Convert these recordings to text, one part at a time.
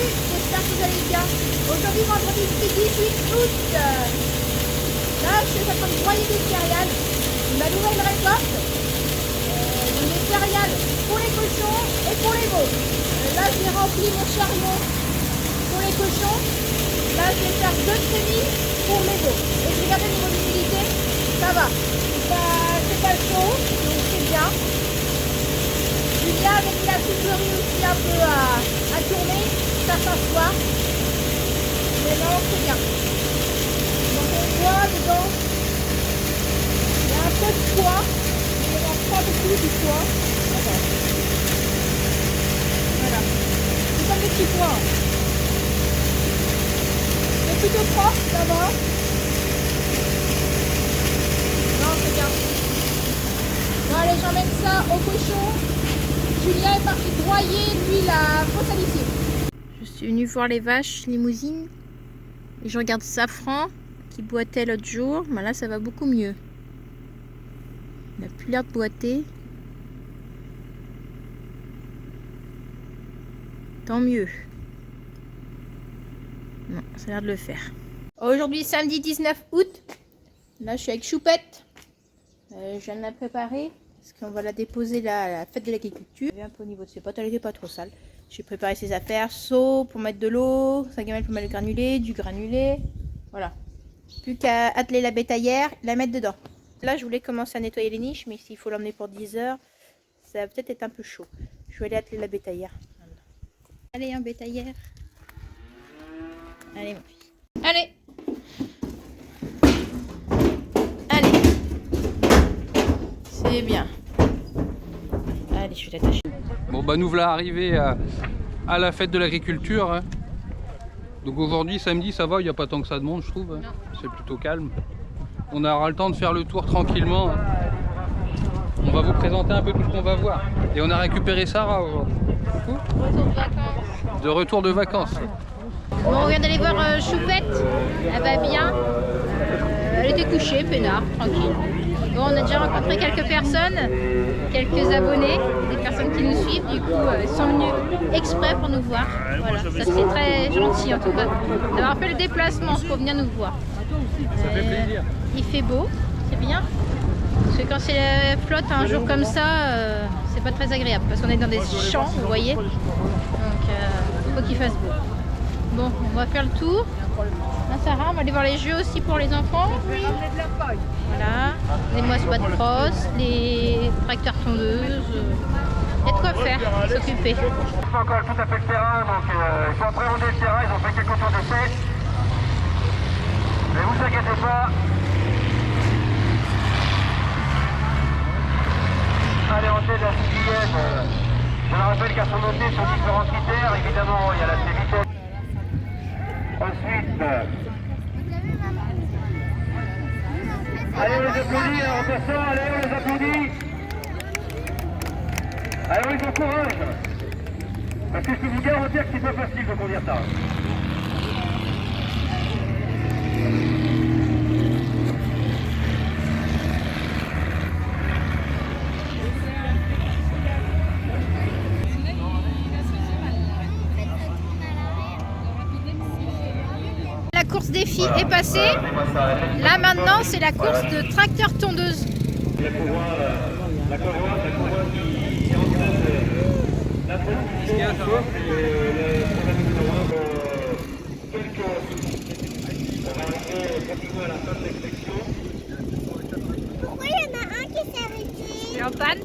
j'espère que vous allez bien. Aujourd'hui, vendredi 18 août, là je suis en train de broyer des céréales. Ma nouvelle récolte, des céréales pour les cochons et pour les veaux. Là j'ai rempli mon chariot pour les cochons. Là je vais faire 2 trémies pour les veaux. Et je regarde le niveau d'humidité, ça va. C'est pas chaud, donc c'est bien. Julia avec la soufflerie aussi un peu à tourner, ça s'assoit. Mais non, c'est bien. Donc on voit dedans, il y a un peu de poids, mais il n'y a pas beaucoup du poids. Voilà. C'est comme des petits pois. C'est plutôt propre, ça va. Non, c'est bien. Bon allez, j'emmène ça au cochon. Julien est parti broyer, lui, la fosse à lessive. Je suis venue voir les vaches limousines. Et je regarde Safran qui boitait l'autre jour. Ben là, ça va beaucoup mieux. Il n'a plus l'air de boiter. Tant mieux. Non, ça a l'air de le faire. Aujourd'hui, samedi 19 août. Là, je suis avec Choupette. Je viens de la préparer. Parce qu'on va la déposer là à la fête de l'agriculture. Un peu au niveau de ses potes, elle n'était pas trop sale. J'ai préparé ses affaires, seau pour mettre de l'eau, 5 gamelles pour mettre le granulé, du granulé. Voilà. Plus qu'à atteler la bétaillère, la mettre dedans. Là, je voulais commencer à nettoyer les niches, mais s'il faut l'emmener pour 10 heures, ça va peut-être être un peu chaud. Je vais aller atteler la bétaillère. Allez, en bétaillère. Allez, mon fils. Allez. Allez. C'est bien. Allez, je vais l'attacher. Bon bah nous voilà arrivés à la fête de l'agriculture. Hein. Donc aujourd'hui, samedi, ça va, il n'y a pas tant que ça de monde, je trouve. Hein. C'est plutôt calme. On aura le temps de faire le tour tranquillement. Hein. On va vous présenter un peu tout ce qu'on va voir. Et on a récupéré Sarah aujourd'hui. De retour de vacances. Bon, on vient d'aller voir Choupette. Elle va bien. Elle était couchée, peinard, tranquille. Bon, on a déjà rencontré quelques personnes, quelques abonnés, des personnes qui nous suivent. Du coup, ils sont venus exprès pour nous voir. Voilà, ça c'est très gentil en tout cas d'avoir fait le déplacement pour venir nous voir. Ça fait plaisir. Il fait beau, c'est bien. Parce que quand c'est flotte un jour comme ça, c'est pas très agréable. Parce qu'on est dans des champs, vous voyez. Donc, il faut qu'il fasse beau. Bon, on va faire le tour. Là, Sarah, on va aller voir les jeux aussi pour les enfants. Voilà, les moissons de crosse, les tracteurs tondeuses. Il y a de quoi faire, s'occuper. C'est pas encore tout à fait le terrain, donc ils sont en train de rouler le terrain, ils ont fait quelques tours d'essai. Mais vous inquiétez pas. Allez, en tête de la sixième. Je me rappelle qu'à son noté sur différents critères, évidemment, il y a la vitesse. Ensuite, allez, on les applaudit, on descend, allez, on les applaudit. Allez, on les encourage. Parce que je peux vous garantir que c'est pas facile de conduire ça. La course des filles est passée. Là maintenant c'est la course de tracteur tondeuse. La couronne qui entraîne la transition on va arriver pratiquement à la fin de l'extraction. Pourquoi il y en a un qui s'est arrêté? C'est en panne.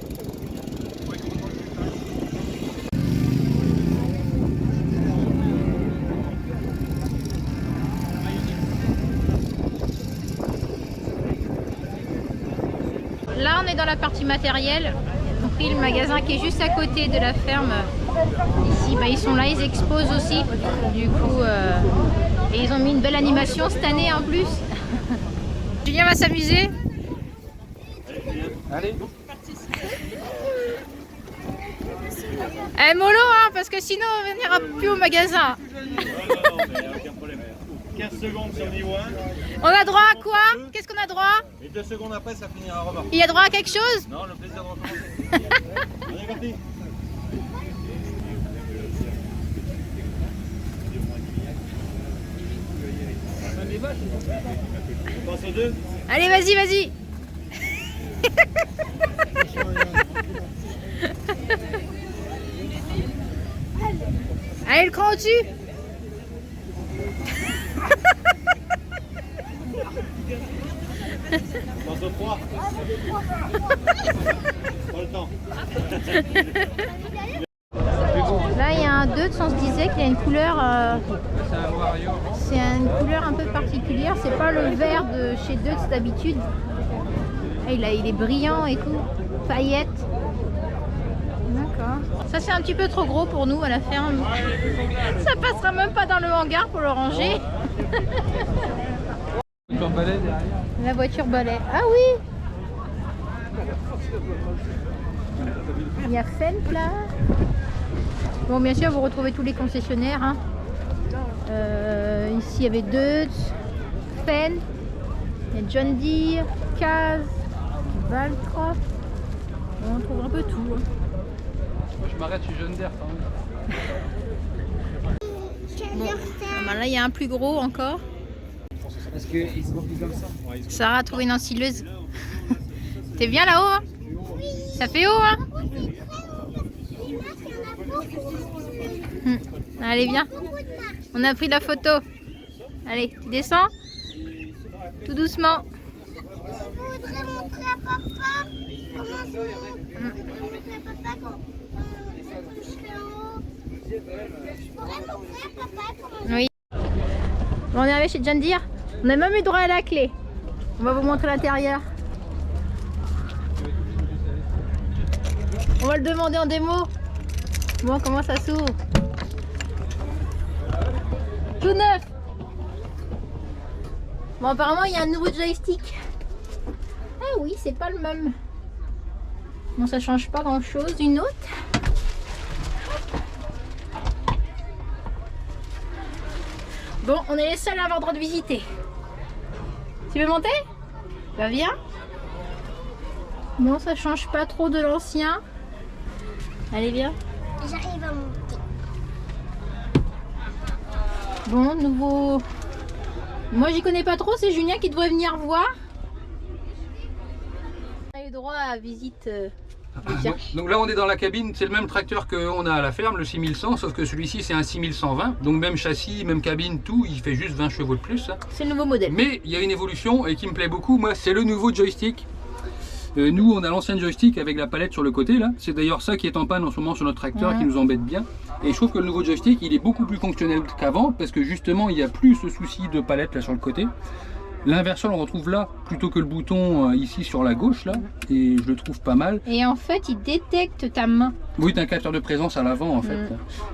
Là, on est dans la partie matérielle. On a pris le magasin qui est juste à côté de la ferme. Ici, bah, ils sont là, ils exposent aussi. Du coup, et ils ont mis une belle animation cette année en plus. Julien va s'amuser. Allez. Eh, mollo, hein, parce que sinon on n'ira plus au magasin. Non, mais aucun problème. 15 secondes sur niveau 1. On a droit à quoi? Qu'est-ce qu'on a droit? Et 2 secondes après, ça finira à remorque. Il y a droit à quelque chose? Non, le plaisir de recommencer. On est parti. Allez, vas-y, vas-y. Allez, le cran au-dessus. Dans un froid. Pas le temps. Là, il y a un deutz, on se disait qu'il a une couleur... C'est un Wario. c'est une couleur un peu particulière. C'est pas le vert de chez Deutz d'habitude. Ah, il est brillant et tout. Paillettes. D'accord. Ça, c'est un petit peu trop gros pour nous à la ferme. Ça passera même pas dans le hangar pour le ranger. Sur le balai derrière. La voiture balai. Ah oui. Il y a Fendt là. Bon, bien sûr, vous retrouvez tous les concessionnaires. Hein. Ici, il y avait Deutz, Fendt, il y a John Deere, Caz, Valcroft. On trouve un peu tout. Hein. Moi, je m'arrête chez John Deere quand même. Bon. Ah ben là, il y a un plus gros encore. Est-ce qu'ils sont plus comme ça? Sarah a trouvé une ensileuse. T'es bien là-haut hein? Ça fait haut hein? Allez viens. On a pris la photo. Allez, tu descends. Tout doucement. Je voudrais montrer à papa comment ça montrer à papa quand ça touche le haut. Je pourrais montrer à papa comment Oui. Bon, on est arrivé chez John Deere. On a même eu droit à la clé. On va vous montrer l'intérieur. On va le demander en démo. Bon, comment ça s'ouvre? Tout neuf. Bon, apparemment, il y a un nouveau joystick. Ah oui, c'est pas le même. Bon, ça change pas grand chose. Une autre. Bon, on est les seuls à avoir le droit de visiter. Tu veux monter? Bah viens. Bon, ça change pas trop de l'ancien. Allez, viens. j'arrive à monter. Bon, nouveau... Moi, j'y connais pas trop. C'est Julien qui doit venir voir. On a eu droit à visite... Donc là on est dans la cabine, c'est le même tracteur qu'on a à la ferme, le 6100, sauf que celui-ci c'est un 6120, donc même châssis, même cabine, tout, il fait juste 20 chevaux de plus. C'est le nouveau modèle. Mais il y a une évolution et qui me plaît beaucoup, moi c'est le nouveau joystick. Nous on a l'ancien joystick avec la palette sur le côté là, c'est d'ailleurs ça qui est en panne en ce moment sur notre tracteur qui nous embête bien. Et je trouve que le nouveau joystick il est beaucoup plus fonctionnel qu'avant parce que justement il n'y a plus ce souci de palette là sur le côté. L'inversion on le retrouve là plutôt que le bouton ici sur la gauche là, et je le trouve pas mal. Et en fait il détecte ta main. Oui, tu as un capteur de présence à l'avant en fait.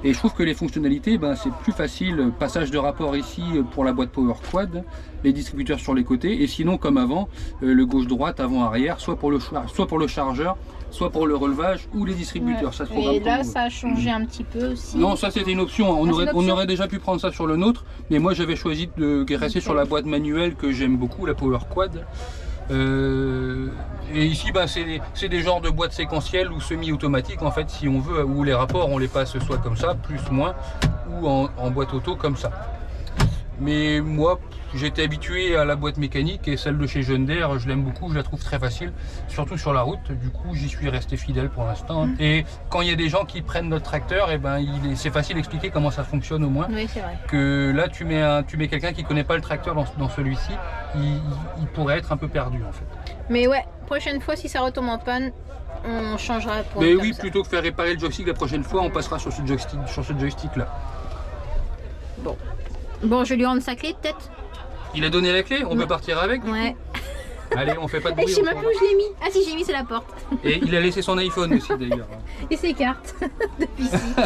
Et je trouve que les fonctionnalités, c'est plus facile. Passage de rapport ici pour la boîte Power Quad, les distributeurs sur les côtés, et sinon comme avant, le gauche-droite, avant-arrière, soit pour le chargeur, soit pour le relevage ou les distributeurs. Ça se programme et là comme vous. ça a changé un petit peu aussi. Non, ça c'était une option. On c'est une option. aurait déjà pu prendre ça sur le nôtre, mais moi j'avais choisi de rester sur la boîte manuelle que j'aime beaucoup, la Power Quad. Et ici c'est des genres de boîtes séquentielles ou semi-automatiques en fait si on veut, où les rapports on les passe soit comme ça, plus moins, ou en boîte auto comme ça. Mais moi j'étais habitué à la boîte mécanique et celle de chez John Deere je l'aime beaucoup, je la trouve très facile, surtout sur la route, du coup j'y suis resté fidèle pour l'instant. Et quand il y a des gens qui prennent notre tracteur, c'est facile d'expliquer comment ça fonctionne au moins. Oui, c'est vrai. Que là tu mets quelqu'un qui connaît pas le tracteur dans celui-ci, il pourrait être un peu perdu en fait. Mais ouais, prochaine fois si ça retombe en panne, on changera pour Mais comme oui, ça. plutôt que faire réparer le joystick la prochaine fois, on passera sur ce joystick là. Bon, je lui rends sa clé peut-être. Il a donné la clé, on peut partir avec. Ouais. Allez, on fait pas de Et bruit. je sais on même s'en plus où je l'ai mis. Ah si, j'ai mis c'est la porte. va. Et il a laissé son iPhone aussi d'ailleurs. Et ses cartes de visite.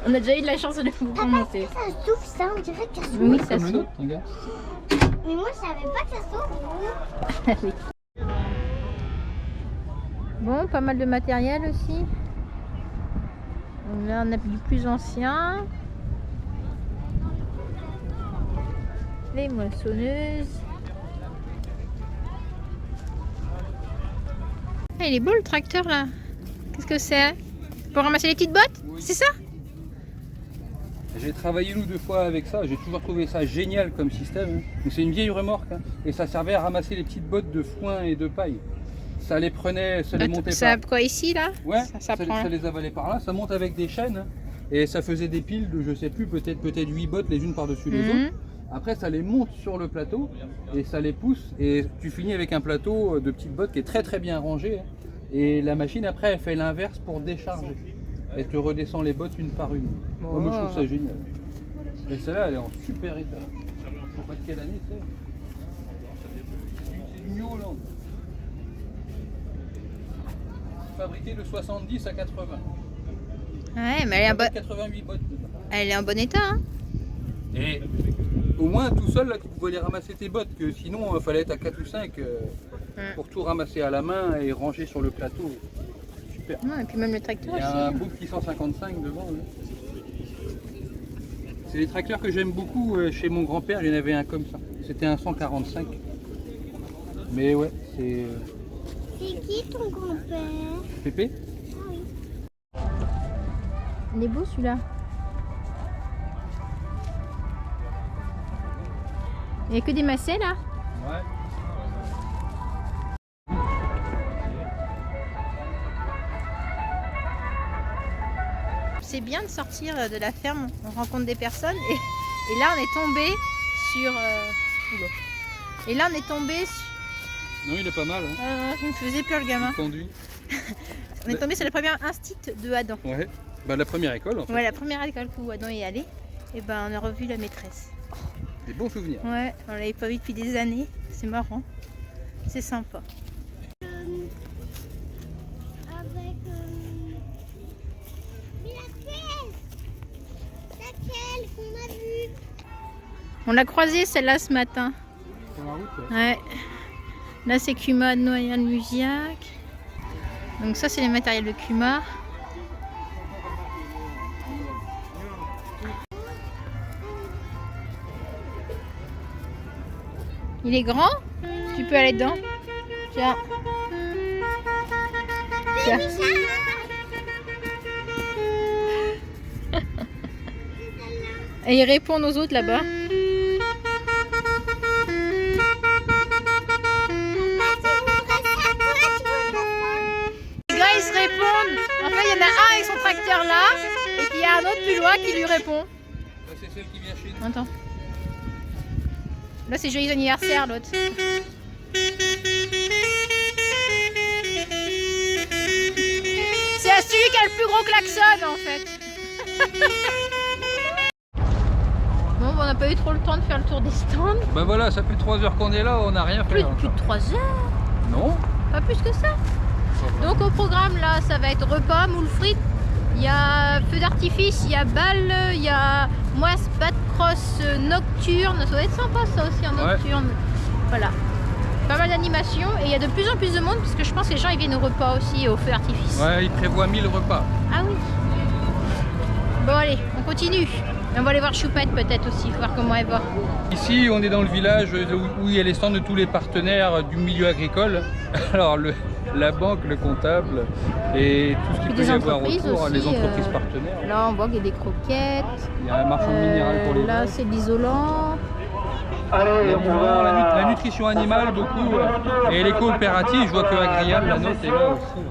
On a déjà eu de la chance de pouvoir monter. Ça souffle ça, on dirait que ça souffle. Oui, ça Comme le s'ouvre. nôtre, regarde. Mais moi je savais pas que ça s'ouvre. Oui. Bon, pas mal de matériel aussi. Donc là, on a du plus ancien. Les moissonneuses. Ah, il est beau le tracteur là. Qu'est-ce que c'est? Pour ramasser les petites bottes? C'est ça? J'ai travaillé une ou deux fois avec ça, j'ai toujours trouvé ça génial comme système. Hein. C'est une vieille remorque hein, et ça servait à ramasser les petites bottes de foin et de paille. Ça les prenait, ça les montait Ça par... quoi ici là? Ouais, ça prend... ça les avalait par là, ça monte avec des chaînes hein, et ça faisait des piles de je sais plus, peut-être 8 bottes les unes par-dessus les autres. Après ça les monte sur le plateau et ça les pousse et tu finis avec un plateau de petites bottes qui est très bien rangé. Hein. Et la machine après elle fait l'inverse pour décharger. Elle te redescend les bottes une par une. Oh. Moi je trouve ça génial. Et celle-là elle est en super état. Je sais pas de quelle année c'est. C'est du New Holland. Fabriqué de 70 à 80. Ouais, mais elle est, 88 bottes dedans. elle est en bon état. Hein. Et au moins tout seul là tu pouvais aller ramasser tes bottes, que sinon il fallait être à 4 ou 5 pour tout ramasser à la main et ranger sur le plateau. Super. Ouais, et puis même le tracteur Il y aussi. a un beau petit 155 devant. Là. C'est les tracteurs que j'aime beaucoup. Chez mon grand-père, il y en avait un comme ça. C'était un 145. Mais ouais, c'est... C'est qui ton grand-père? Pépé? Ah oui. Il est beau celui-là. Il n'y a que des macets là? Ouais. C'est bien de sortir de la ferme, on rencontre des personnes et là on est tombé sur... Et là on est tombé sur... Non, il est pas mal. Hein. il me faisait peur le gamin. Il conduit. On est tombé sur la première instit de Adam. Ouais. Bah la première école en fait. Ouais, la première école où Adam est allé. Et ben on a revu la maîtresse. Des bons souvenirs. Ouais, on l'avait pas vu depuis des années. C'est marrant. C'est sympa. Avec laquelle qu'on a vu? On l'a croisée celle-là ce matin. Sur la route, ouais. Ouais. Là c'est Cuma de Noyen-Lusiac. Donc ça c'est les matériels de Cuma. Il est grand? Tu peux aller dedans. Tiens. Tiens. Et il répond aux autres là-bas. Les gars ils se répondent. En fait il y en a un avec son tracteur là. Et puis il y a un autre plus loin qui lui répond. Ça, c'est celle qui vient chez nous. Attends. Là c'est joyeux anniversaire l'autre. C'est à celui qui a le plus gros klaxon en fait. Bon, on n'a pas eu trop le temps de faire le tour des stands. Bah voilà, ça fait 3 heures qu'on est là, on n'a rien fait. Plus de 3 heures. Non. Pas plus que ça. Donc au programme là, ça va être repas, moules frites. Il y a feu d'artifice, il y a balle, il y a moisse, bat cross nocturne. Ça va être sympa ça aussi en nocturne. Ouais. Voilà. Pas mal d'animations et il y a de plus en plus de monde parce que je pense que les gens ils viennent au repas aussi au feu d'artifice. Ouais, ils prévoient 1000 repas. Ah oui. Bon allez, on continue. On va aller voir Choupette peut-être aussi, voir comment elle va. Ici, on est dans le village où il y a les stands de tous les partenaires du milieu agricole. Alors, la banque, le comptable et tout ce qui peut y avoir autour, aussi, les entreprises partenaires. Là, on voit qu'il y a des croquettes. Il y a un marchand de minéral pour les là, c'est de l'isolant. La nutrition animale, beaucoup. Et les coopératives, je vois que Agrial, la note est là aussi.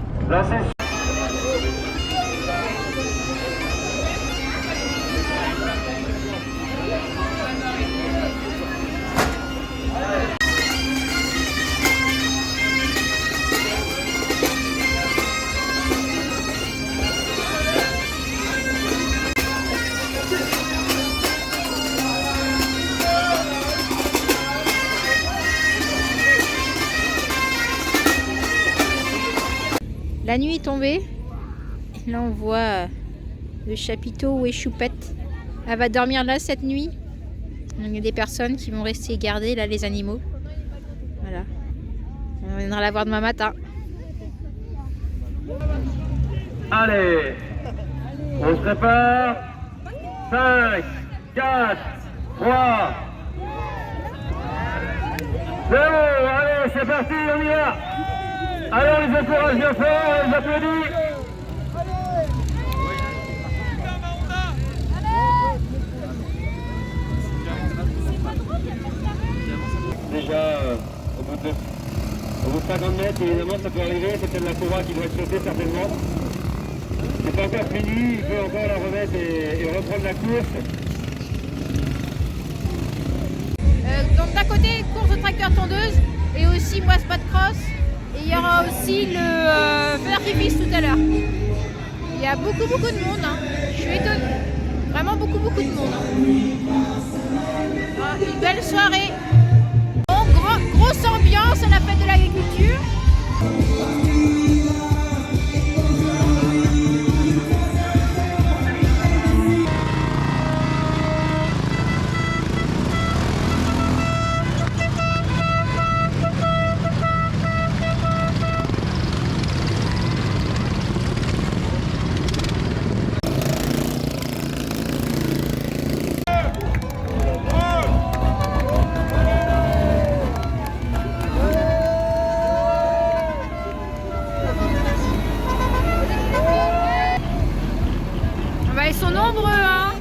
La nuit est tombée. Et là, on voit le chapiteau où est Choupette. Elle va dormir là cette nuit. Donc, il y a des personnes qui vont rester garder là les animaux. Voilà. On viendra la voir demain matin. Allez, on se prépare. 5, 4, 3, 0. Allez, c'est parti, on y va. Allez, on les encourage bien fort, on les applaudit. 50 mètres, évidemment ça peut arriver, c'est peut-être la courroie qui doit être sautée certainement. C'est pas encore fini, il peut encore la remettre et reprendre la course. Donc d'un côté, course de tracteur tondeuse et aussi moi spot cross. Et il y aura aussi le feu d'artifice tout à l'heure. Il y a beaucoup de monde, hein. Je suis étonnée. Vraiment beaucoup de monde. Ah, une belle soirée. Bon, grosse ambiance à la fête de l'agriculture. Ils sont nombreux, hein.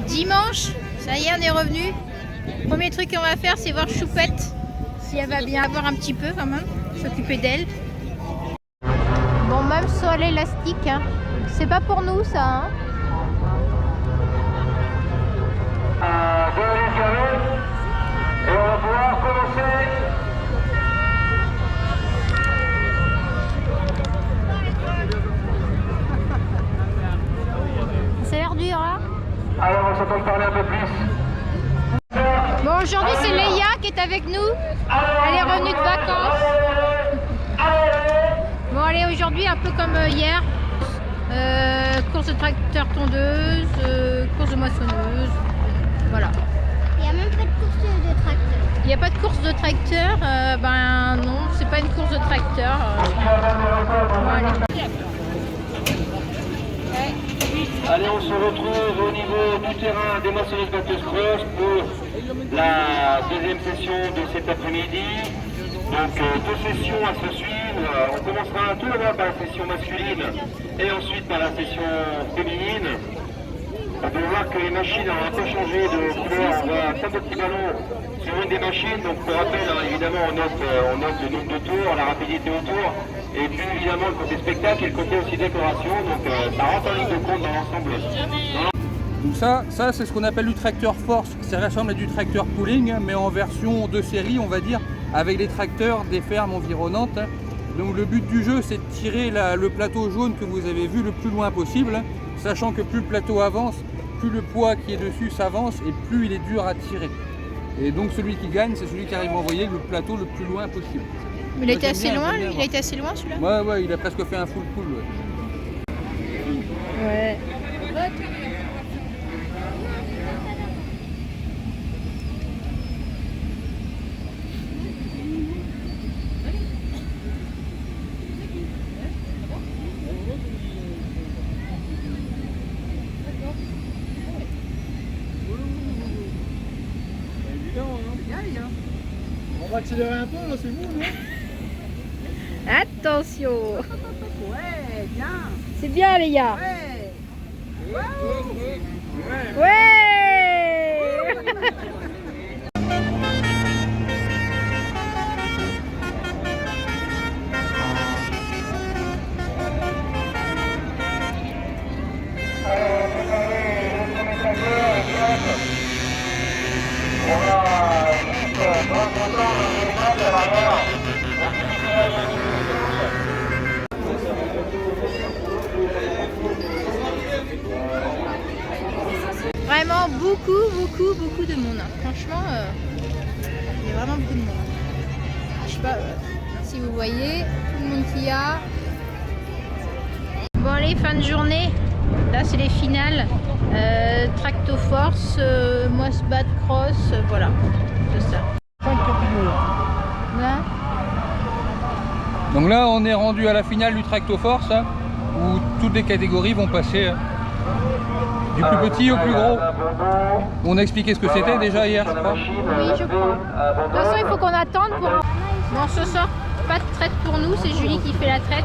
Dimanche, ça y est, on est revenu. Premier truc qu'on va faire, c'est voir Choupette, si elle va bien, voir un petit peu quand même, s'occuper d'elle. Bon, même sur l'élastique, hein. C'est pas pour nous ça, hein. Et on va pouvoir commencer. Ça a l'air dur, hein. Alors on s'entend parler un peu plus. Bon, aujourd'hui c'est Leia qui est avec nous. Elle est revenue de vacances. Bon, allez, aujourd'hui un peu comme hier. Course de tracteur tondeuse, course de moissonneuse. Voilà. Il n'y a même pas de course de tracteur. Il n'y a pas de course de tracteur. Ben non, c'est pas une course de tracteur. Bon, allez. Allez, on se retrouve au niveau du terrain des moissonneuses batteuses cross pour la deuxième session de cet après-midi. Donc deux sessions à se suivre. On commencera tout d'abord par la session masculine et ensuite par la session féminine. On peut voir que les machines ont un peu changé de couleur. On voit un tas de petits ballons sur une des machines. Donc pour rappel, évidemment, on note le nombre de tours, la rapidité au tour. Et puis évidemment le côté spectacle et le côté aussi décoration. Donc ça rentre en ligne de compte dans l'ensemble. Donc ça c'est ce qu'on appelle du tracteur force. Ça ressemble à du tracteur pooling, mais en version de série, on va dire, avec les tracteurs des fermes environnantes. Donc le but du jeu, c'est de tirer le plateau jaune que vous avez vu le plus loin possible, sachant que plus le plateau avance, plus le poids qui est dessus s'avance et plus il est dur à tirer. Et donc celui qui gagne, c'est celui qui arrive à envoyer le plateau le plus loin possible. Mais il a été assez loin, lui. Il a été assez loin, celui-là. Ouais, il a presque fait un full pull. Ouais. Ouais. faut accélérer un peu, là, c'est bon, non? Attention. Ouais, bien. C'est bien les gars. Ouais. Ouais. Vraiment beaucoup de monde. Franchement, il y a vraiment beaucoup de monde. Je sais pas si vous voyez tout le monde qu'il y a. Bon allez, fin de journée. Là c'est les finales. Tracto Force, Mossbad Cross, voilà. Tout ça. Là. Donc là, on est rendu à la finale du Tracto Force, hein, où toutes les catégories vont passer du plus petit au plus gros. On a expliqué ce que c'était déjà hier, je crois. Oui, je crois. De toute façon, il faut qu'on attende pour... Bon, ce soir, pas de traite pour nous, c'est Julie qui fait la traite.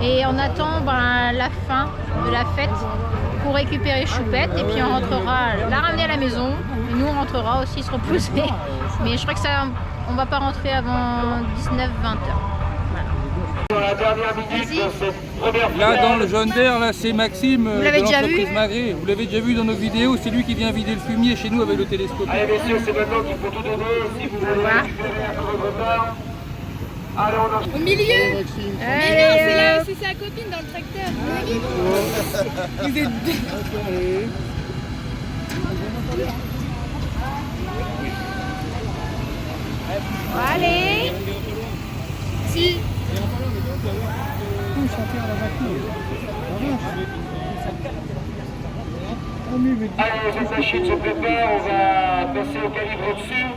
Et on attend la fin de la fête pour récupérer Choupette. Et puis on rentrera la ramener à la maison. Et nous, on rentrera aussi se reposer. Mais je crois que ça, on va pas rentrer avant 19-20 heures. Dans la dernière minute de cette première Là, finale. dans le jaune d'air, là, c'est Maxime de l'avez déjà vu l'entreprise Magré. Vous l'avez déjà vu dans nos vidéos, c'est lui qui vient vider le fumier chez nous avec le télescope. Allez messieurs, c'est maintenant qu'il faut tout donner. Si vous voulez récupérer un peu votre part. Allez, on en... Au milieu. Allez, C'est sa copine dans le tracteur. allez. Si. Allez, les machines se préparent, on va passer au calibre au-dessus.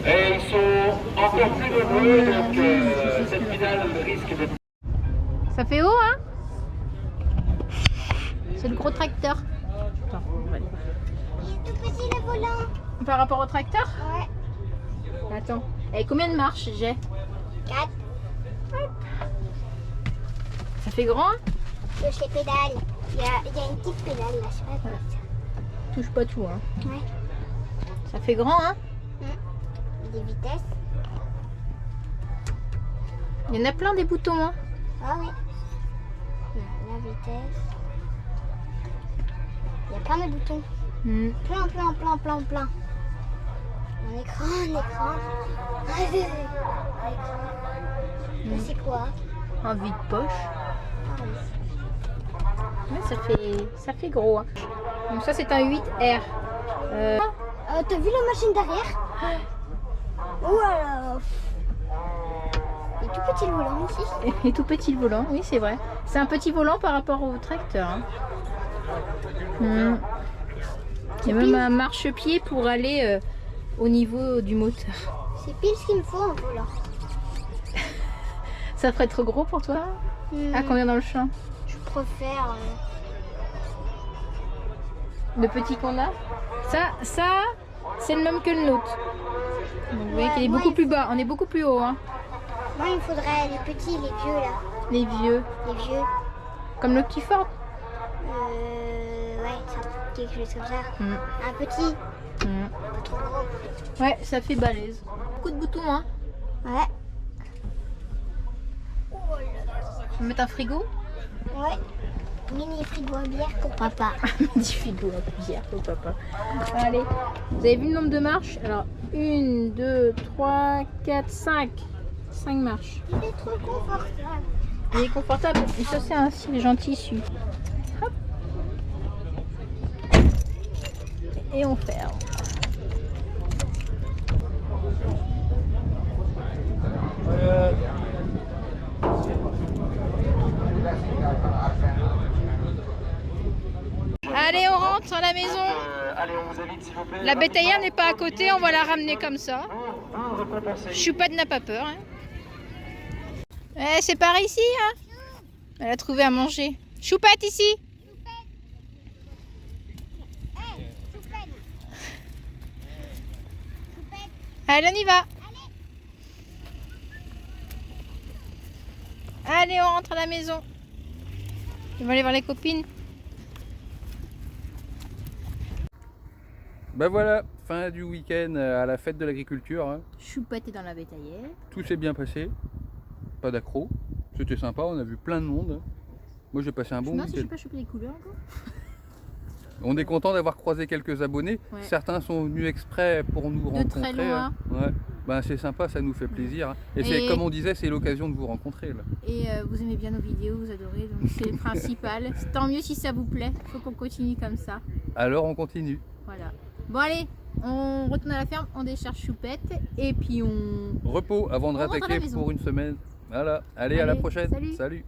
Et ils sont encore plus nombreux, donc cette finale risque d'être... Ça fait haut, hein? C'est le gros tracteur. Attends, on va aller. Il est tout petit le volant. Par rapport au tracteur? Ouais. Attends. Et combien de marches j'ai? 4. Ça fait grand, hein? Touche les pédales. Il y a une petite pédale là, je sais pas quoi ça. Touche pas tout, hein? Ouais. Ça fait grand, hein? Des vitesses. Il y en a plein des boutons, hein? Ah ouais. La vitesse. Il y a plein de boutons. Hmm. Plein. Un écran. Un écran. C'est quoi? Un vide-poche. Ah oui. Ouais, ça fait gros, hein? Donc ça, c'est un 8R. T'as vu la machine derrière? Voilà. Il est tout petit le volant ici. Et tout petit le volant, oui, c'est vrai. C'est un petit volant par rapport au tracteur, hein. Hmm. Il y a même un marchepied pour aller au niveau du moteur. C'est pile ce qu'il me faut en volant. Ça ferait trop gros pour toi? À combien dans le champ? Je préfère. Le petit qu'on a? Ça c'est le même que le nôtre. Donc, vous voyez qu'il est beaucoup plus bas. On est beaucoup plus haut, hein. Moi, il me faudrait les petits, les vieux là. Les vieux. Les vieux. Comme le petit Ford. Ouais, quelque chose comme ça. Mm. Un petit, Mm. pas trop gros. Ouais, ça fait balèze. Beaucoup de boutons, hein. Ouais. On va mettre un frigo. Ouais. Mini frigo à bière pour papa. Petit frigo à bière pour papa. Allez, vous avez vu le nombre de marches? Alors, 1, 2, 3, 4, 5. 5 marches. Il est trop confortable. Il est confortable. Et ça, c'est un style gentil tissu. Hop. Et on ferme. Allez, on rentre à la maison. allez, on vous invite s'il vous plaît. La bétaillère n'est pas à côté, on va la ramener comme ça. Récompenser. Choupette n'a pas peur. Hein. C'est par ici. Hein. Elle a trouvé à manger. Choupette ici. Allez, on y va. allez, on rentre à la maison. Ils vont aller voir les copines. Ben voilà, fin du week-end à la fête de l'agriculture. Hein. Choupette est dans la bétaillère. Tout s'est bien passé. Pas d'accro. C'était sympa, on a vu plein de monde. Moi j'ai passé un bon Non, si je week-end. n'ai pas chopé les couleurs encore. On est content d'avoir croisé quelques abonnés. Ouais. Certains sont venus exprès pour nous rencontrer. très loin. Hein. Ouais. Ben, c'est sympa, ça nous fait plaisir. Hein. Et, c'est comme on disait, c'est l'occasion de vous rencontrer. Là. Et vous aimez bien nos vidéos, vous adorez, donc c'est le principal. Tant mieux si ça vous plaît, il faut qu'on continue comme ça. Alors on continue. Voilà. Bon allez, on retourne à la ferme, on décharge Choupette et puis on... Repos avant de On rentre à la rattaquer maison. pour une semaine. Voilà, allez à la Allez, prochaine. salut. Salut.